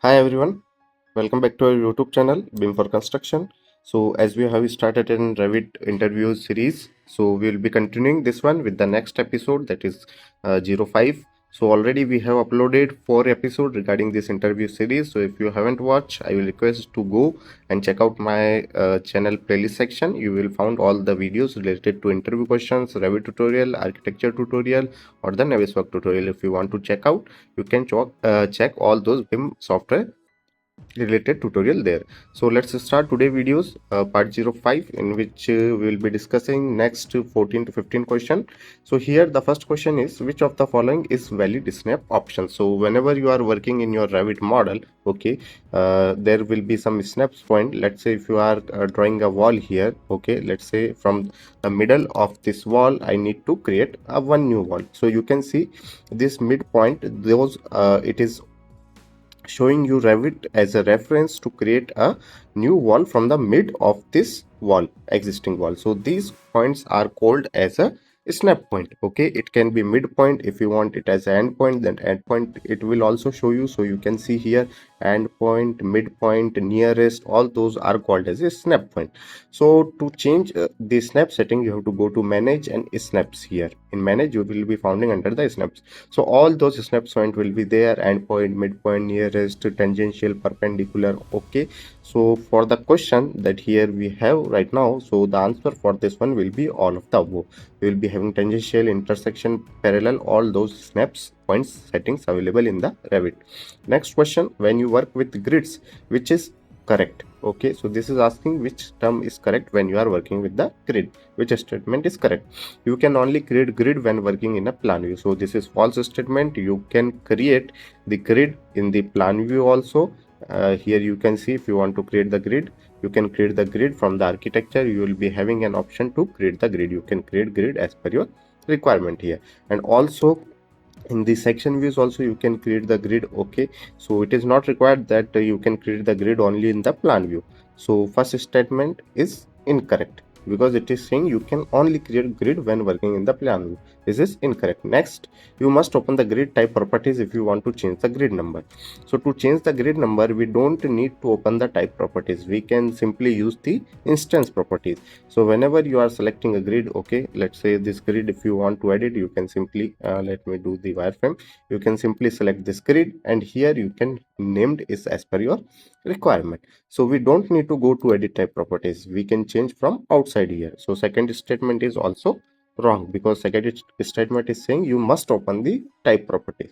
Hi everyone, welcome back to our YouTube channel BIM for Construction. So as we have started in Revit interview series, so we will be continuing this one with the next episode, that is 05. So already we have uploaded 4 episodes regarding this interview series. So if you haven't watched, I will request to go and check out my channel playlist section. You will find all the videos related to interview questions, Revit tutorial, architecture tutorial, or the Navisworks tutorial. If you want to check out, you can check all those BIM software related tutorial there. So let's start today videos part 05, in which we will be discussing next 14 to 15 question. So here the first question is, which of the following is valid snap option? So whenever you are working in your Revit model, okay, there will be some snaps point. Let's say if you are drawing a wall here, okay, let's say from the middle of this wall I need to create a one new wall. So you can see this midpoint, those it is showing you Revit as a reference to create a new wall from the mid of this wall, existing wall. So these points are called as a snap point. Okay, it can be midpoint. If you want it as an end point, then end point it will also show you. So you can see here end point, midpoint, nearest, all those are called as a snap point. So to change the snap setting, you have to go to manage and snaps. Here in manage you will be finding under the snaps. So all those snap point will be there: endpoint, midpoint, nearest, tangential, perpendicular. Okay, so for the question that here we have right now, so the answer for this one will be all of the above. We will be having tangential, intersection, parallel, all those snaps points settings available in the Revit. Next question, when you work with grids, which is correct? Okay, so this is asking which term is correct when you are working with the grid, which statement is correct. You can only create grid when working in a plan view. So this is false statement. You can create the grid in the plan view also. Here you can see, if you want to create the grid, you can create the grid from the architecture. You will be having an option to create the grid. You can create grid as per your requirement here. And also in the section views also you can create the grid. Okay, so it is not required that you can create the grid only in the plan view. So first statement is incorrect, because it is saying you can only create grid when working in the plan view. This is incorrect. Next, you must open the grid type properties if you want to change the grid number. So to change the grid number, we don't need to open the type properties. We can simply use the instance properties. So whenever you are selecting a grid, okay, let's say this grid, if you want to edit, you can simply let me do the wireframe. You can simply select this grid, and here you can named is as per your requirement. So we don't need to go to edit type properties. We can change from outside here. So second statement is also wrong, because second statement is saying you must open the type properties.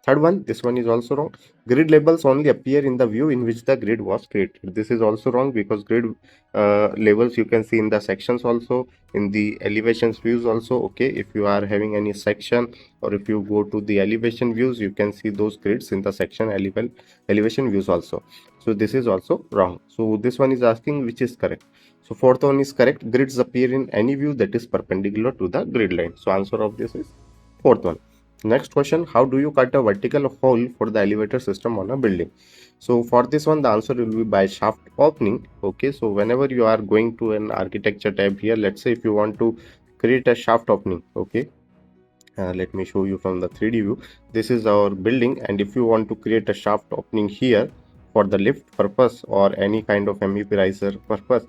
Third one, this one is also wrong. Grid labels only appear in the view in which the grid was created. This is also wrong, because grid labels you can see in the sections also, in the elevations views also. Okay, if you are having any section, or if you go to the elevation views, you can see those grids in the section elevation views also. So this is also wrong. So this one is asking which is correct. So fourth one is correct. Grids appear in any view that is perpendicular to the grid line. So answer of this is fourth one. Next question, how do you cut a vertical hole for the elevator system on a building? So for this one, the answer will be by shaft opening. Okay, so whenever you are going to an architecture tab here, let's say if you want to create a shaft opening, okay, let me show you from the 3D view. This is our building, and if you want to create a shaft opening here for the lift purpose or any kind of MEP riser purpose,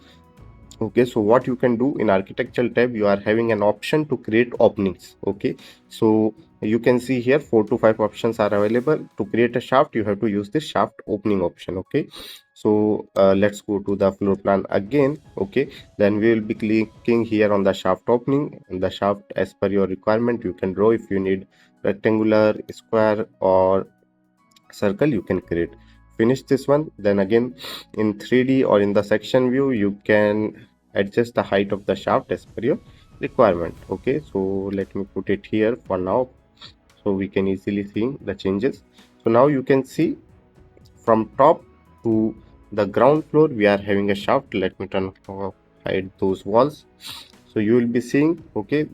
okay, so what you can do in architectural tab, you are having an option to create openings. Okay, so you can see here 4 to 5 options are available. To create a shaft, you have to use the shaft opening option. Okay, so let's go to the floor plan again. Okay, then we will be clicking here on the shaft opening, and the shaft as per your requirement you can draw. If you need rectangular, square, or circle, you can create. Finish this one, then again in 3D or in the section view you can adjust the height of the shaft as per your requirement. Okay, so let me put it here for now, so we can easily see the changes. So now you can see from top to the ground floor we are having a shaft. Let me turn off, hide those walls. So you will be seeing, okay,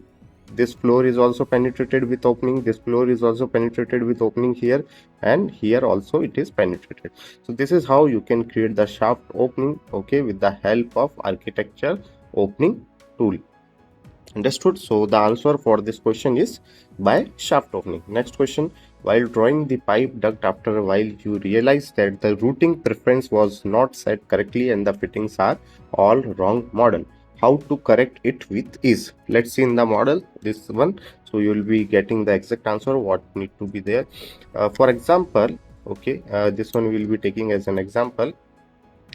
this floor is also penetrated with opening, this floor is also penetrated with opening here, and here also it is penetrated. So this is how you can create the shaft opening, okay, with the help of architecture opening tool. Understood? So the answer for this question is by shaft opening. Next question, While drawing the pipe duct, after a while you realize that the routing preference was not set correctly and the fittings are all wrong model. How to correct it with ease? Let's see in the model this one. So you will be getting the exact answer what need to be there. For example, okay, this one we will be taking as an example.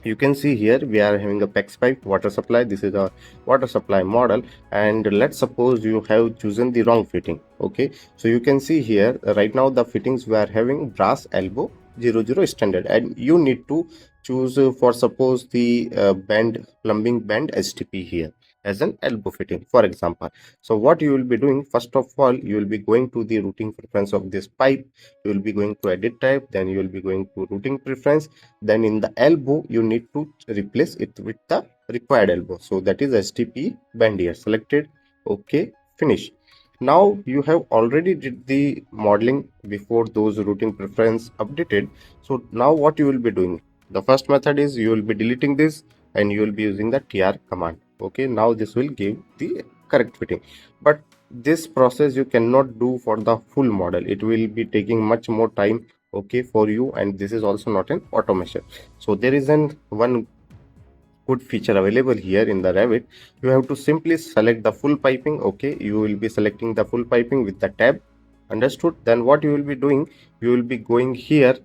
You can see here we are having a PEX pipe water supply. This is a water supply model, and let's suppose you have chosen the wrong fitting. Okay, so you can see here right now the fittings we are having brass elbow 00 standard, and you need to choose for suppose the band plumbing band STP here as an elbow fitting, for example. So what you will be doing, first of all, you will be going to the routing preference of this pipe. You will be going to edit type, then you will be going to routing preference. Then in the elbow you need to replace it with the required elbow, so that is STP band here selected. Okay, finish. Now you have already did the modeling before those routing preference updated. So now what you will be doing, the first method is you will be deleting this and you will be using the tr command. Okay, now this will give the correct fitting, but this process you cannot do for the full model. It will be taking much more time, okay, for you, and this is also not an automation. So there is one good feature available here in the Revit. You have to simply select the full piping. Okay, you will be selecting the full piping with the tab. Understood? Then what you will be doing, you will be going here.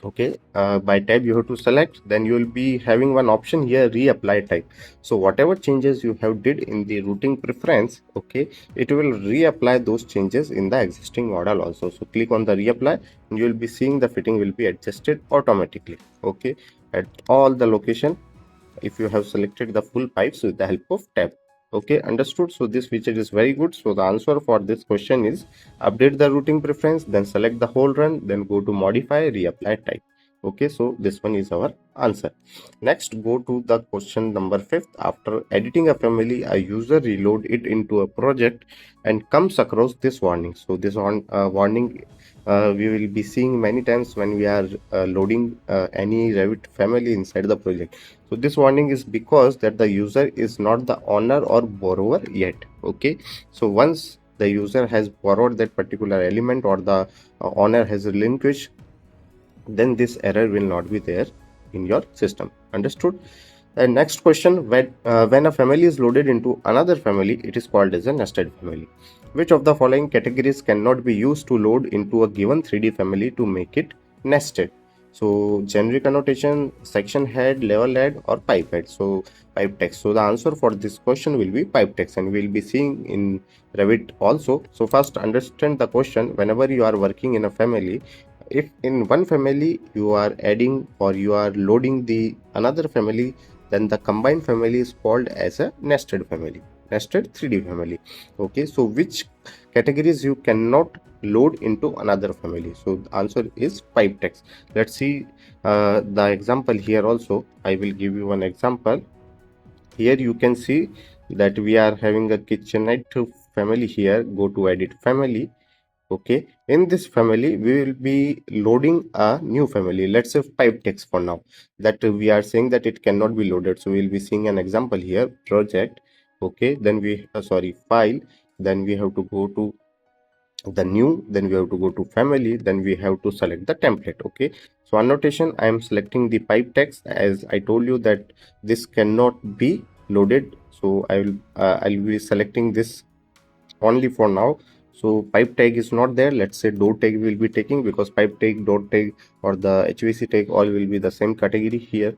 Okay, by tab you have to select, then you will be having one option here, reapply type. So whatever changes you have did in the routing preference, okay, it will reapply those changes in the existing model also. So click on the reapply and you will be seeing the fitting will be adjusted automatically, okay, at all the location if you have selected the full pipes with the help of tab. Okay, understood? So this feature is very good. So the answer for this question is update the routing preference, then select the whole run, then go to modify, reapply type. Okay, so this one is our answer. Next, go to the question number 5th. After editing a family, a user reload it into a project and comes across this warning. So this warning we will be seeing many times when we are loading any Revit family inside the project. So this warning is because that the user is not the owner or borrower yet. Okay, so once the user has borrowed that particular element or the owner has relinquished, then this error will not be there in your system. Understood? And next question, when a family is loaded into another family, it is called as a nested family. Which of the following categories cannot be used to load into a given 3D family to make it nested? So generic annotation, section head, level head, or pipe head. So pipe text. So the answer for this question will be pipe text, and we will be seeing in Revit also. So first understand the question. Whenever you are working in a family, if in one family you are adding or you are loading the another family, then the combined family is called as a nested family, nested 3D family. Okay, so which categories you cannot load into another family? So the answer is pipe text. Let's see the example here also. I will give you one example. Here you can see that we are having a kitchenette family here. Go to edit family. Okay, in this family we will be loading a new family. Let's say pipe text for now, that we are saying that it cannot be loaded. So we'll be seeing an example here, project. Okay, then we sorry, file, then we have to go to the new, then we have to go to family, then we have to select the template. Okay, so annotation, I am selecting the pipe text as I told you that this cannot be loaded. So I'll be selecting this only for now. So pipe tag is not there. Let's say door tag will be taking, because pipe tag, door tag, or the HVC tag all will be the same category here.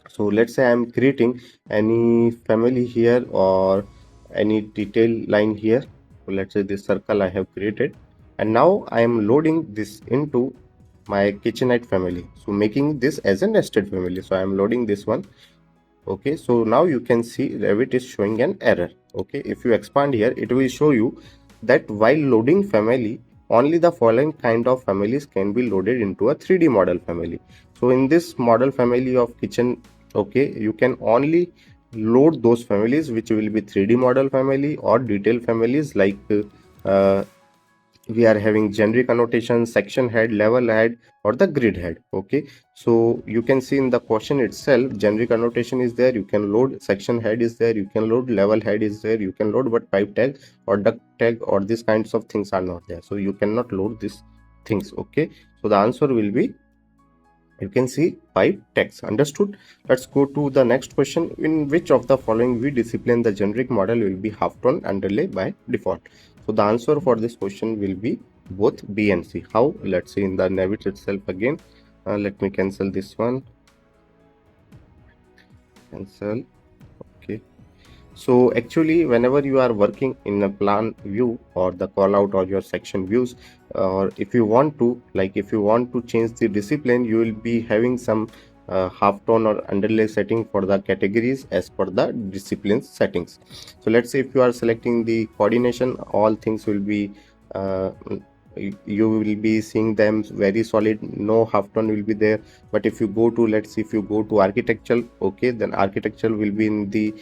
So let's say I'm creating any family here or any detail line here. So let's say this circle I have created, and now I am loading this into my kitchenette family, so making this as a nested family. So I am loading this one. Okay, so now you can see Revit is showing an error. Okay, if you expand here, it will show you that while loading family, only the following kind of families can be loaded into a 3D model family. So in this model family of kitchen, okay, you can only load those families which will be 3D model family or detail families like we are having generic annotation, section head, level head, or the grid head. Okay, so you can see in the question itself, generic annotation is there, you can load, section head is there, you can load, level head is there, you can load, but pipe tag or duct tag or these kinds of things are not there, so you cannot load these things. Okay, so the answer will be, you can see, pipe text. Understood? Let's go to the next question. In which of the following view discipline the generic model will be half-tone underlay by default? So the answer for this question will be both B and C. How? Let's see in the Navisworks itself again. Let me cancel this one. Cancel. Okay. So actually, whenever you are working in a plan view or the call out or your section views, or if you want to, like if you want to change the discipline, you will be having some half tone or underlay setting for the categories as per the discipline settings. So let's say if you are selecting the coordination, all things will be you will be seeing them very solid, no half tone will be there. But if you go to, let's see, if you go to architectural, okay, then architectural will be in the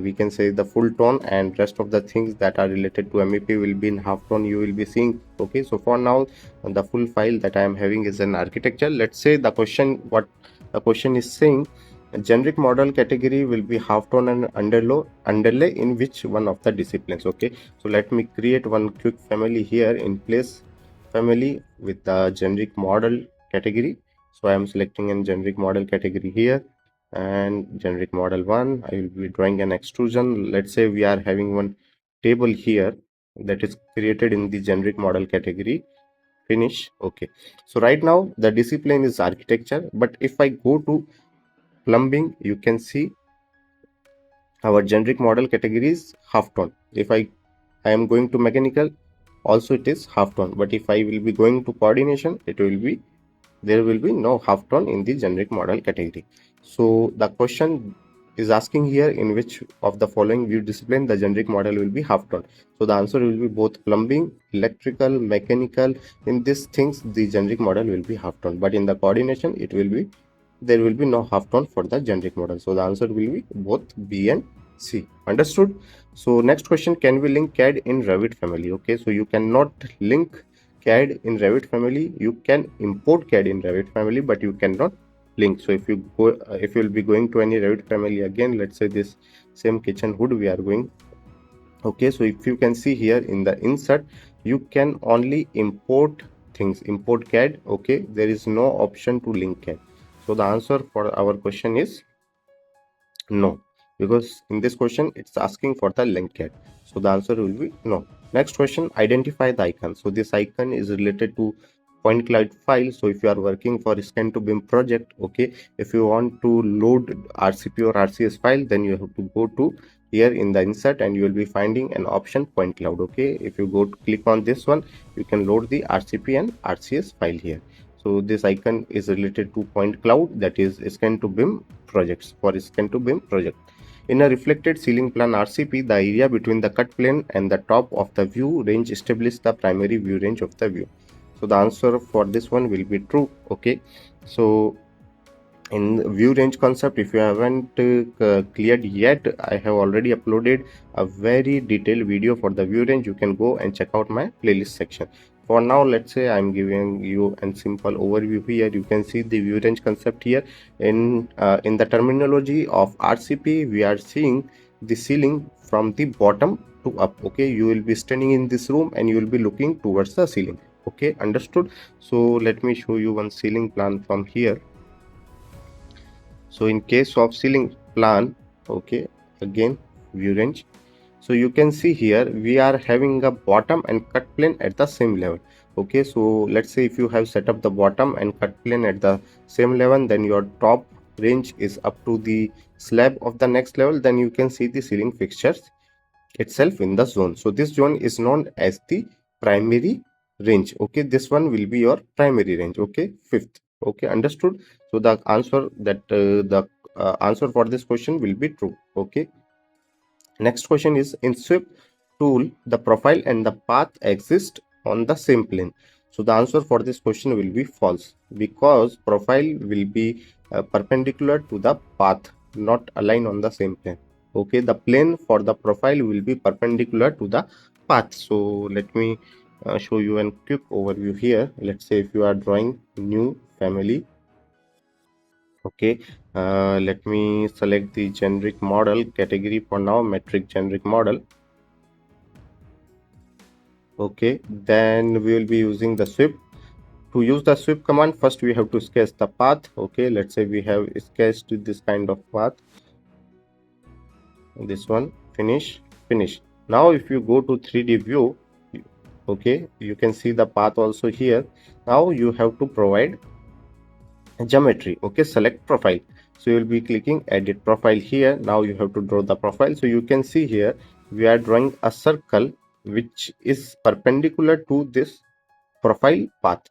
we can say the full tone, and rest of the things that are related to MEP will be in half tone, you will be seeing. Okay, so for now the full file that I am having is an architecture. Let's say the question, what the question is saying, a generic model category will be half tone and underlay in which one of the disciplines. Okay, so let me create one quick family here in place family with the generic model category. So I am selecting a generic model category here, and generic model 1, I will be drawing an extrusion. Let's say we are having one table here that is created in the generic model category. Finish. Okay, so right now the discipline is architecture, but if I go to plumbing, you can see our generic model category is half tone. If I am going to mechanical, also it is half tone, but if I will be going to coordination, it will be, there will be no half tone in the generic model category. So the question is asking here, in which of the following view discipline the generic model will be half tone. So the answer will be both plumbing, electrical, mechanical. In these things the generic model will be half tone, but in the coordination it will be, there will be no half tone for the generic model. So the answer will be both B and C. Understood? So next question, can we link CAD in Revit family? Okay, so you cannot link CAD in Revit family. You can import CAD in Revit family, but you cannot link. So if you go, if you will be going to any Revit family again, let's say this same kitchen hood we are going. Okay, so if you can see here in the insert, you can only import things, import CAD. Okay, there is no option to link CAD. So the answer for our question is no, because in this question it's asking for the link CAD. So the answer will be no. Next question, identify the icon. So this icon is related to point cloud file. So if you are working for scan to BIM project, okay, if you want to load RCP or RCS file, then you have to go to here in the insert and you will be finding an option point cloud. Okay, if you go to click on this one, you can load the RCP and RCS file here. So this icon is related to point cloud, that is scan to BIM projects, for scan to BIM project. In a reflected ceiling plan RCP, the area between the cut plane and the top of the view range establishes the primary view range of the view. So the answer for this one will be true. Okay, so in view range concept, if you haven't cleared yet, I have already uploaded a very detailed video for the view range. You can go and check out my playlist section. For now, let's say I'm giving you a simple overview here. You can see the view range concept here. In the terminology of RCP, we are seeing the ceiling from the bottom to up. Okay, you will be standing in this room and you will be looking towards the ceiling. Okay, understood? So let me show you one ceiling plan from here. So in case of ceiling plan, okay, again view range. So you can see here we are having a bottom and cut plane at the same level. Okay, so let's say if you have set up the bottom and cut plane at the same level, then your top range is up to the slab of the next level, then you can see the ceiling fixtures itself in the zone. So this zone is known as the primary range. Okay, this one will be your primary range. Okay, fifth. Okay, understood? So the answer that the answer for this question will be true. Okay, next question is, in sweep tool the profile and the path exist on the same plane. So the answer for this question will be false, because profile will be perpendicular to the path, not aligned on the same plane. Okay, the plane for the profile will be perpendicular to the path. So let me show you a quick overview here. Let's say if you are drawing new family. Okay, let me select the generic model category for now, metric generic model. Okay, then we will be using the sweep. To use the sweep command, first we have to sketch the path. Okay, let's say we have sketched this kind of path. This one, finish. Now if you go to 3D view, okay, you can see the path also here. Now you have to provide geometry. Okay, select profile. So you will be clicking edit profile here. Now you have to draw the profile. So you can see here we are drawing a circle which is perpendicular to this profile path.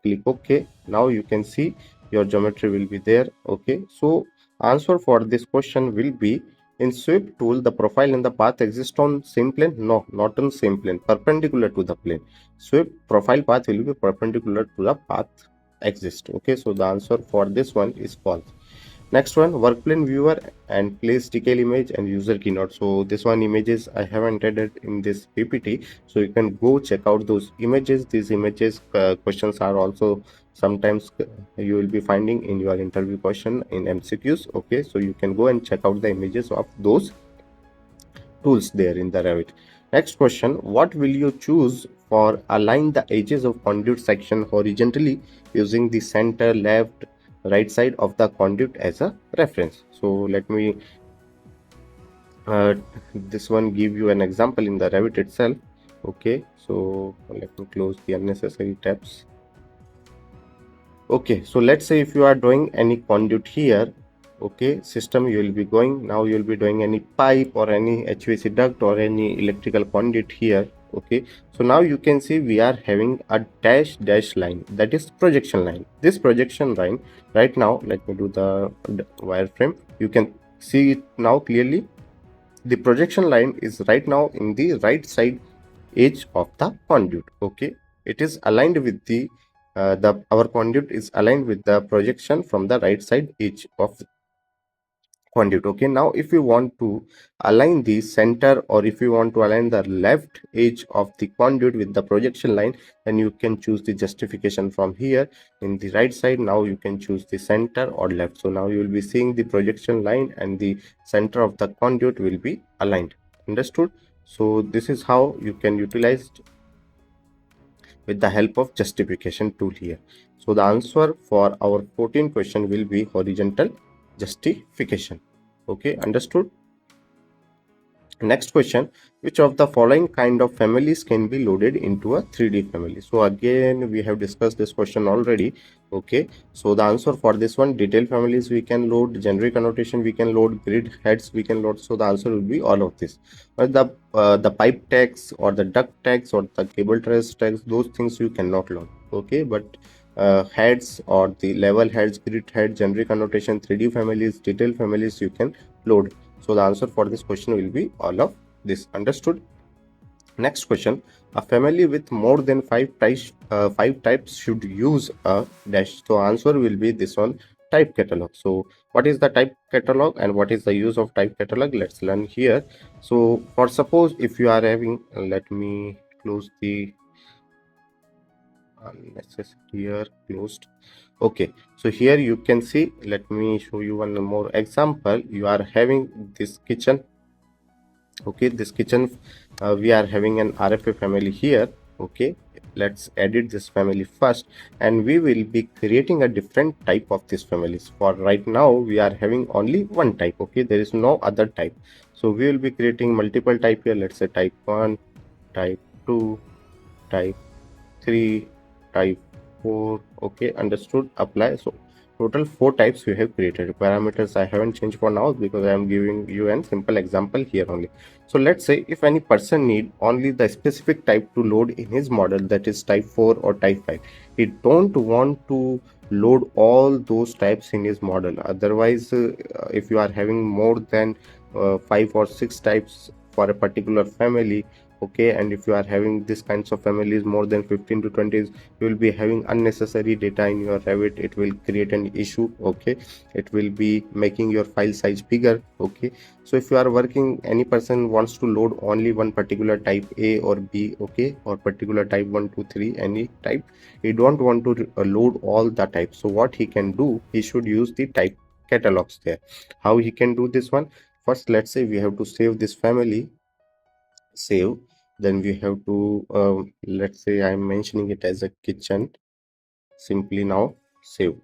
Click OK. Now you can see your geometry will be there. Okay, so answer for this question will be, in sweep tool the profile and the path exist on same plane. No, not on same plane, perpendicular to the plane. Sweep profile path will be perpendicular to the path exist. Okay, so the answer for this one is false. Next one, work plane viewer and place detail image and user keynote. So this one images I haven't added in this PPT, so you can go check out those images. These images questions are also sometimes you will be finding in your interview question in MCQs. Okay, so you can go and check out the images of those tools there in the Revit. Next question, what will you choose for align the edges of conduit section horizontally using the center, left, right side of the conduit as a reference? So let me this one give you an example in the Revit itself. Okay, so let me close the unnecessary tabs. Okay, so let's say if you are drawing any conduit here, okay, system, you will be going, now you will be doing any pipe or any HVAC duct or any electrical conduit here. Okay, so now you can see we are having a dash line, that is projection line. This projection line right now, let me do the wireframe, you can see it now clearly. The projection line is right now in the right side edge of the conduit. Okay, it is aligned with the our conduit is aligned with the projection from the right side edge of conduit. Okay, now if you want to align the center or if you want to align the left edge of the conduit with the projection line, then you can choose the justification from here in the right side. Now you can choose the center or left. So now you will be seeing the projection line and the center of the conduit will be aligned. Understood? So this is how you can utilize with the help of justification tool here. So the answer for our 14th question will be horizontal justification. Okay, understood? Next question, which of the following kind of families can be loaded into a 3D family? So again, we have discussed this question already. Okay, so the answer for this one, detail families we can load, generic annotation we can load, grid heads we can load. So the answer will be all of this. But the pipe tags or the duct tags or the cable trace tags, those things you cannot load. Okay, but heads or the level heads, grid head, generic annotation, 3D families, detail families you can load. So the answer for this question will be all of this. Understood? Next question, a family with more than five types should use a dash. So answer will be this one, type catalog. So what is the type catalog and what is the use of type catalog? Let's learn here. So for suppose if you are having, let me close the unnecessary here, closed. Okay, so here you can see, let me show you one more example. You are having this kitchen. Okay, this kitchen we are having an RFA family here. Okay, let's edit this family first and we will be creating a different type of this families. For right now we are having only one type. Okay, there is no other type, so we will be creating multiple type here. Let's say type 1, type 2, type 3, type 4. Okay, understood, apply. So total 4 types we have created. Parameters I haven't changed for now because I am giving you a simple example here only. So let's say if any person need only the specific type to load in his model, that is type 4 or type 5, he don't want to load all those types in his model. Otherwise if you are having more than 5 or 6 types for a particular family, okay, and if you are having this kinds of families more than 15 to 20, you will be having unnecessary data in your Revit. It will create an issue, okay, it will be making your file size bigger, okay. So if you are working, any person wants to load only one particular type A or B, okay, or particular type 1 2 3, any type, he don't want to load all the types. So what he can do, he should use the type catalogs there. How he can do this one? First, let's say we have to save this family, save, then we have to let's say I'm mentioning it as a kitchen, simply now save.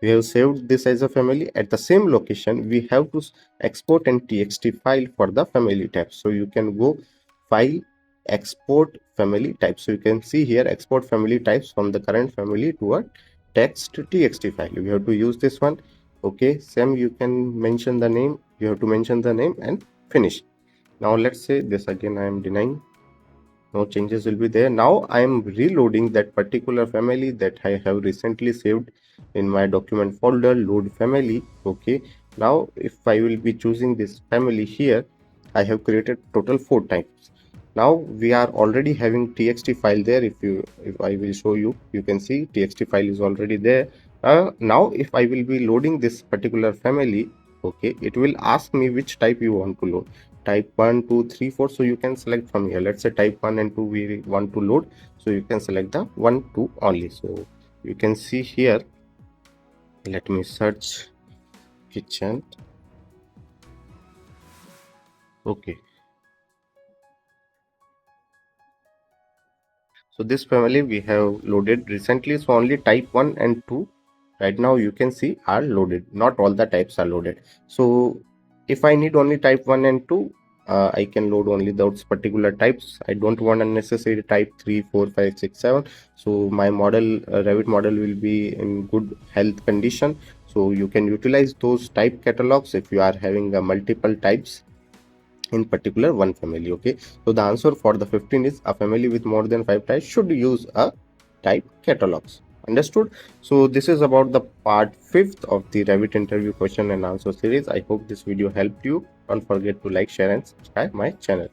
We have saved this as a family. At the same location, we have to export an txt file for the family type. So you can go file, export family type. So you can see here, export family types from the current family to a text txt file. We have to use this one, okay. Same, you can mention the name, you have to mention the name and finish. Now let's say this again, I am denying, no changes will be there. Now I am reloading that particular family that I have recently saved in my document folder, load family, okay. Now if I will be choosing this family here, I have created total 4 types. Now we are already having txt file there. If I will show you, you can see txt file is already there. Now if I will be loading this particular family, okay, it will ask me which type you want to load, type 1 2 3 4. So you can select from here. Let's say type 1 and 2 we want to load, so you can select the 1 2 only. So you can see here, let me search kitchen, okay. So this family we have loaded recently, so only type 1 and 2 right now you can see are loaded, not all the types are loaded. So if I need only type 1 and 2, I can load only those particular types. I don't want unnecessary type 3 4 5 6 7. So my model, Revit model, will be in good health condition. So you can utilize those type catalogs if you are having multiple types in particular one family, okay. So the answer for the 15 is, a family with more than 5 types should use a type catalogs. Understood? So this is about the part 5th of the Revit interview question and answer series. I hope this video helped you. Don't forget to like, share and subscribe my channel.